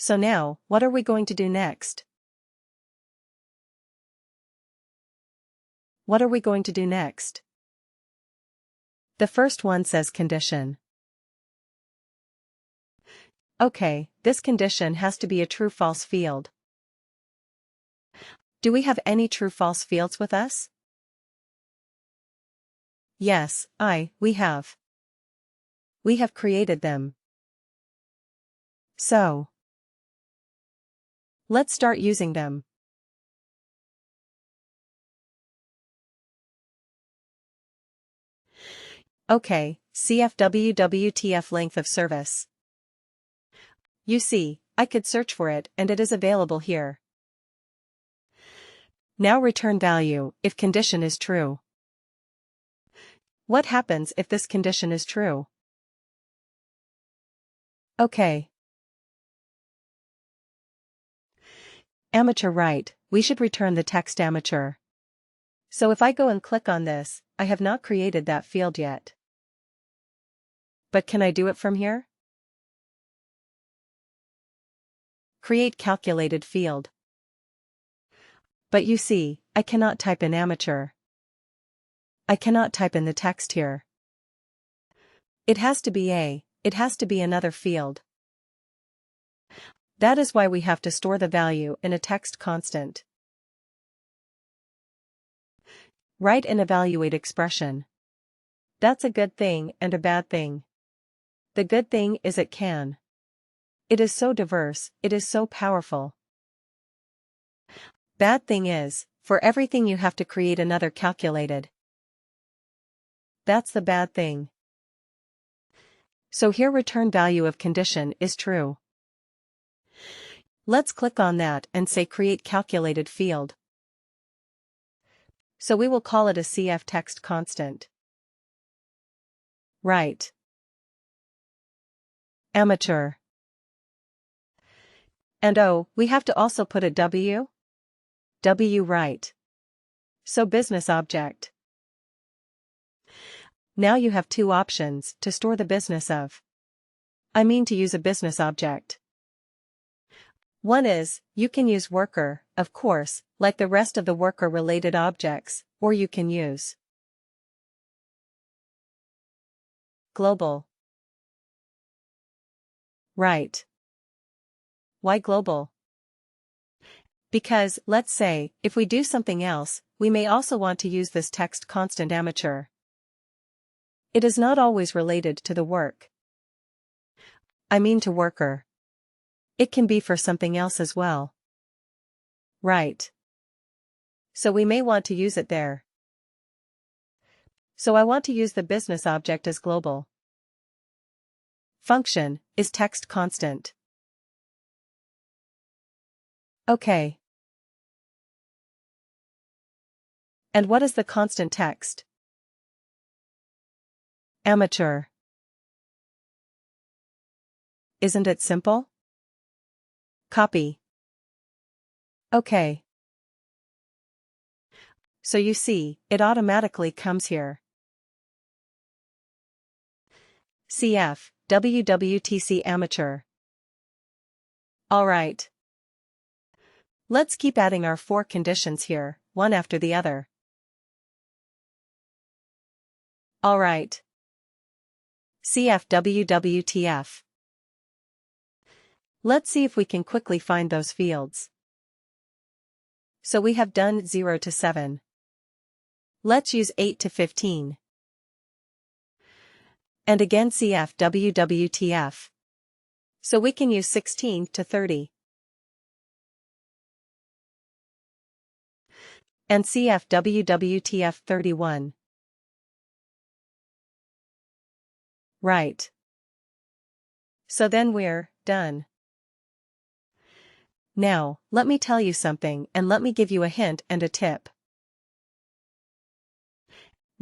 So now, what are we going to do next? What are we going to do next? The first one says condition. Okay, this condition has to be a true-false field. Do we have any true-false fields with us? Yes, we have. We have created them. So, let's start using them. Okay, CFWWTF length of service. You see, I could search for it and it is available here. Now return value if condition is true. What happens if this condition is true? Okay. Amateur right, we should return the text amateur. So if I go and click on this, I have not created that field yet. But can I do it from here? Create calculated field. But you see, I cannot type in amateur. I cannot type in the text here. It has to be another field. That is why we have to store the value in a text constant. Write and evaluate expression. That's a good thing and a bad thing. The good thing is it can. It is so diverse, it is so powerful. Bad thing is, for everything you have to create another calculated. That's the bad thing. So here return value of condition is true. Let's click on that and say create calculated field. So we will call it a CF text constant. Right. Amateur. And we have to also put a W? W right. So business object. Now you have two options to store the business of. To use a business object. One is, you can use worker, of course, like the rest of the worker-related objects, or you can use global. Right. Why global? Because, let's say, if we do something else, we may also want to use this text constant amateur. It is not always related to the work. To worker. It can be for something else as well. Right. So we may want to use it there. So I want to use the business object as global. Function is text constant. Okay. And what is the constant text? Amateur. Isn't it simple? Copy. Okay. So you see, it automatically comes here. CF, WWTC amateur. Alright. Let's keep adding our 4 conditions here, one after the other. Alright. CF WWTF. Let's see if we can quickly find those fields. So we have done 0 to 7. Let's use 8 to 15. And again CF WWTF. So we can use 16 to 30. And CF WWTF 31. Right. So then we're done. Now, let me tell you something and let me give you a hint and a tip.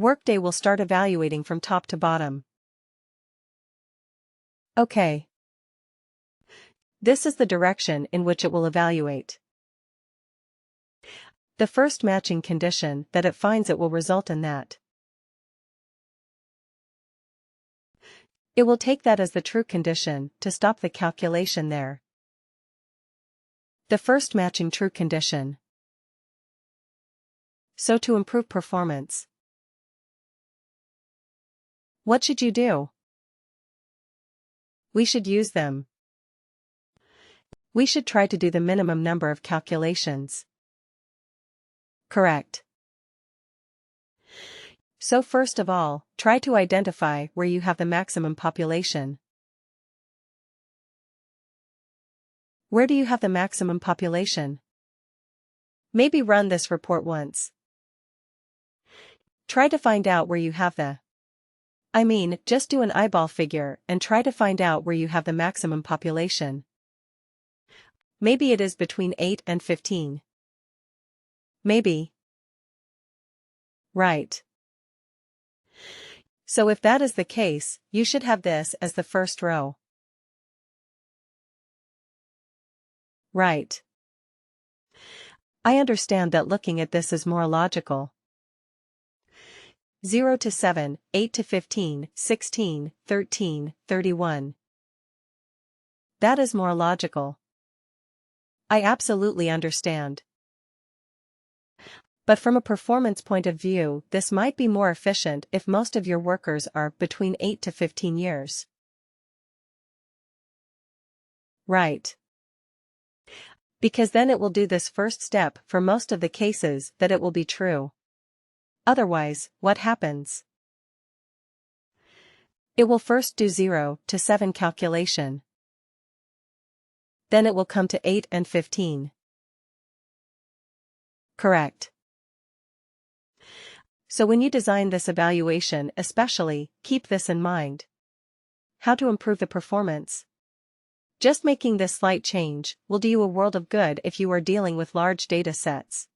WorkDay will start evaluating from top to bottom. Okay. This is the direction in which it will evaluate. The first matching condition that it finds it will result in that. It will take that as the true condition to stop the calculation there. The first matching true condition. So to improve performance, what should you do? We should use them. We should try to do the minimum number of calculations. Correct. So first of all, try to identify where you have the maximum population. Where do you have the maximum population? Maybe run this report once. Try to find out where you have just do an eyeball figure and try to find out where you have the maximum population. Maybe it is between 8 and 15. Maybe. Right. So if that is the case, you should have this as the first row. Right. I understand that looking at this is more logical. 0 to 7, 8 to 15, 16, 13, 31. That is more logical. I absolutely understand. But from a performance point of view, this might be more efficient if most of your workers are between 8 to 15 years. Right. Because then it will do this first step for most of the cases that it will be true. Otherwise, what happens? It will first do 0 to 7 calculation. Then it will come to 8 and 15. Correct. So when you design this evaluation especially, keep this in mind. How to improve the performance? Just making this slight change will do you a world of good if you are dealing with large data sets.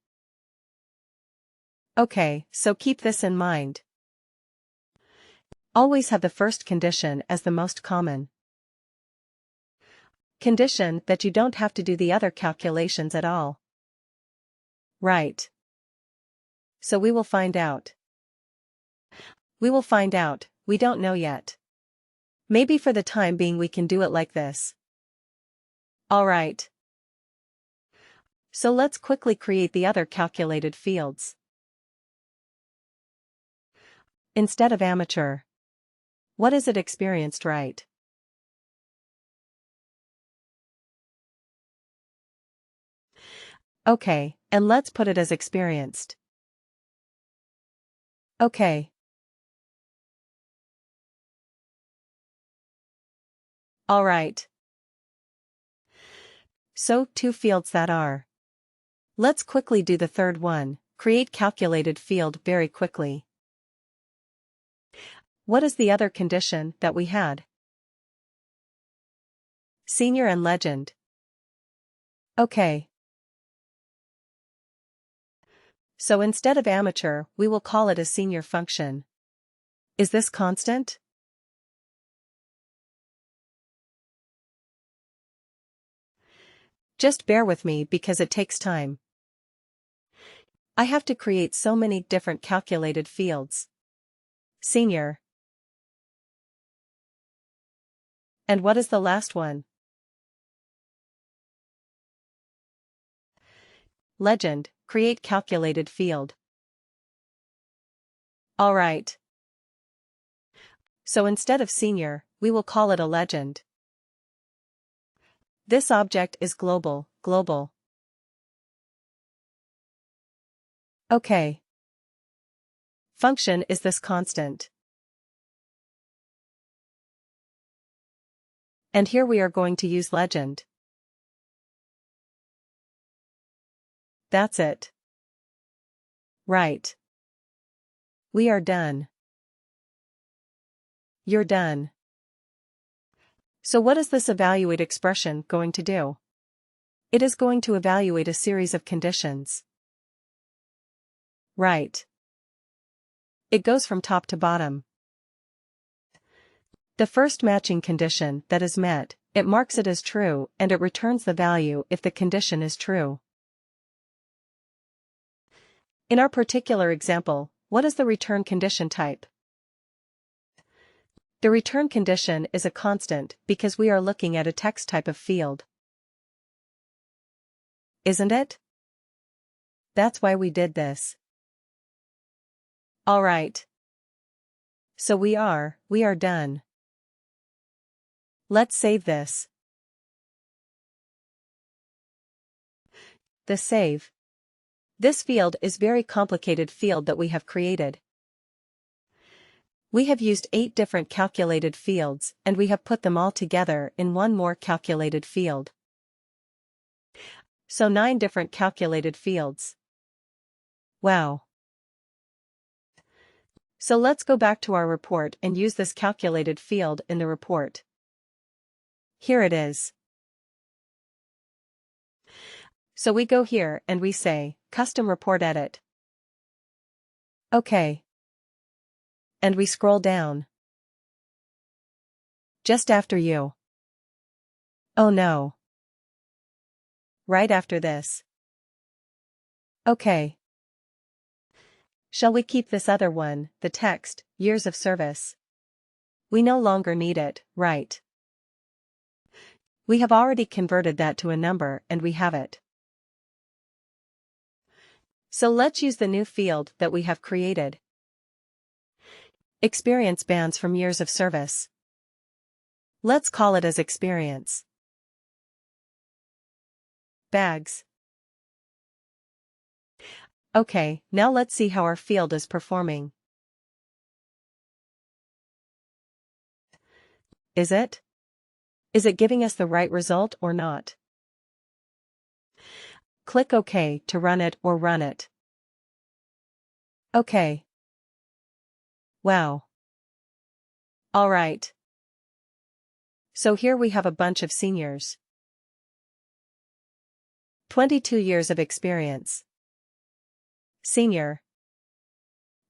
Okay, so keep this in mind. Always have the first condition as the most common condition that you don't have to do the other calculations at all. Right. So we will find out. We will find out, we don't know yet. Maybe for the time being we can do it like this. Alright. So let's quickly create the other calculated fields. Instead of amateur. What is it experienced, right? Okay, and let's put it as experienced. Okay. Alright. So, 2 fields that are. Let's quickly do the third one, create calculated field very quickly. What is the other condition that we had? Senior and legend. Okay. So instead of amateur, we will call it a senior function. Is this constant? Just bear with me because it takes time. I have to create so many different calculated fields. Senior. And what is the last one? Legend, create calculated field. Alright. So instead of senior, we will call it a legend. This object is global. Okay. Function is this constant. And here we are going to use legend. That's it. Right. We are done. You're done. So what is this evaluate expression going to do? It is going to evaluate a series of conditions. Right. It goes from top to bottom. The first matching condition that is met, it marks it as true and it returns the value if the condition is true. In our particular example, what is the return condition type? The return condition is a constant because we are looking at a text type of field. Isn't it? That's why we did this. Alright. So we are done. Let's save this. The save. This field is very complicated field that we have created. We have used 8 different calculated fields and we have put them all together in one more calculated field. So 9 different calculated fields. Wow. So let's go back to our report and use this calculated field in the report. Here it is. So we go here and we say, Custom Report Edit. OK. And we scroll down. Just after you. Oh no. Right after this. OK. Shall we keep this other one, the text, years of service? We no longer need it, right? We have already converted that to a number and we have it. So let's use the new field that we have created. Experience bands from years of service. Let's call it as experience. Bags. Okay, now let's see how our field is performing. Is it? Is it giving us the right result or not? Click OK to run it or run it. OK. Wow. Alright. So here we have a bunch of seniors. 22 years of experience. Senior.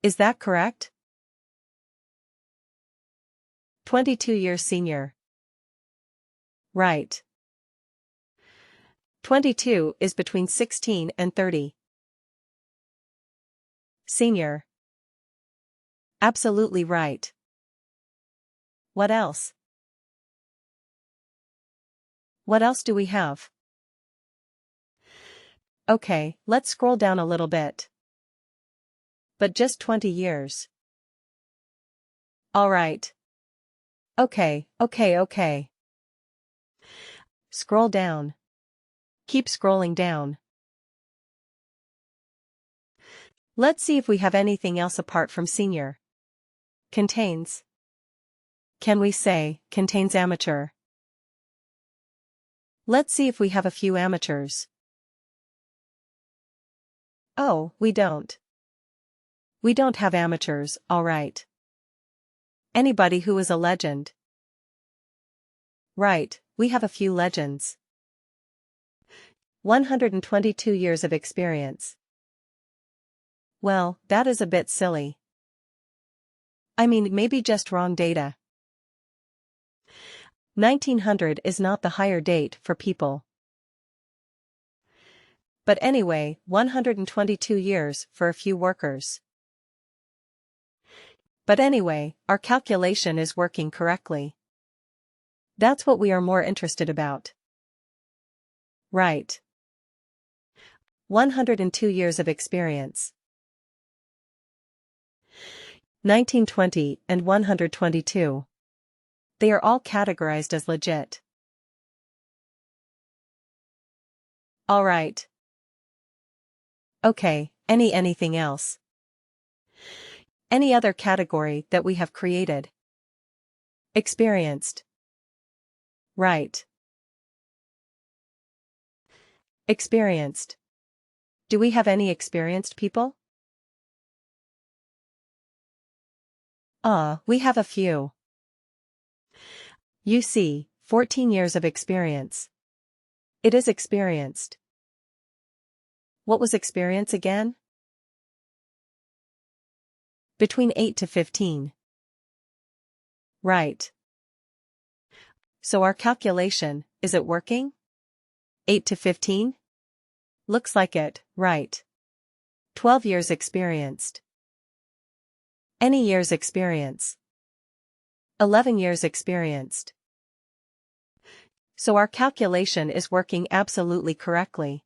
Is that correct? 22 years senior. Right. 22 is between 16 and 30. Senior. Absolutely right. What else? What else do we have? Okay, let's scroll down a little bit. But just 20 years. Alright. Okay. Scroll down. Keep scrolling down. Let's see if we have anything else apart from senior. Contains. Can we say, contains amateur? Let's see if we have a few amateurs. Oh, we don't. We don't have amateurs, alright. Anybody who is a legend. Right, we have a few legends. 122 years of experience. Well, that is a bit silly. I mean, maybe just wrong data. 1900 is not the hire date for people. But anyway, 122 years for a few workers. But anyway, our calculation is working correctly. That's what we are more interested about. Right. 102 years of experience. 1920 and 122. They are all categorized as legit. Alright. Okay, anything else? Any other category that we have created? Experienced. Right. Experienced. Do we have any experienced people? We have a few. You see, 14 years of experience. It is experienced. What was experience again? Between 8 to 15. Right. So our calculation, is it working? 8 to 15? Looks like it, right. 12 years experienced. Any years experience. 11 years experienced. So our calculation is working absolutely correctly.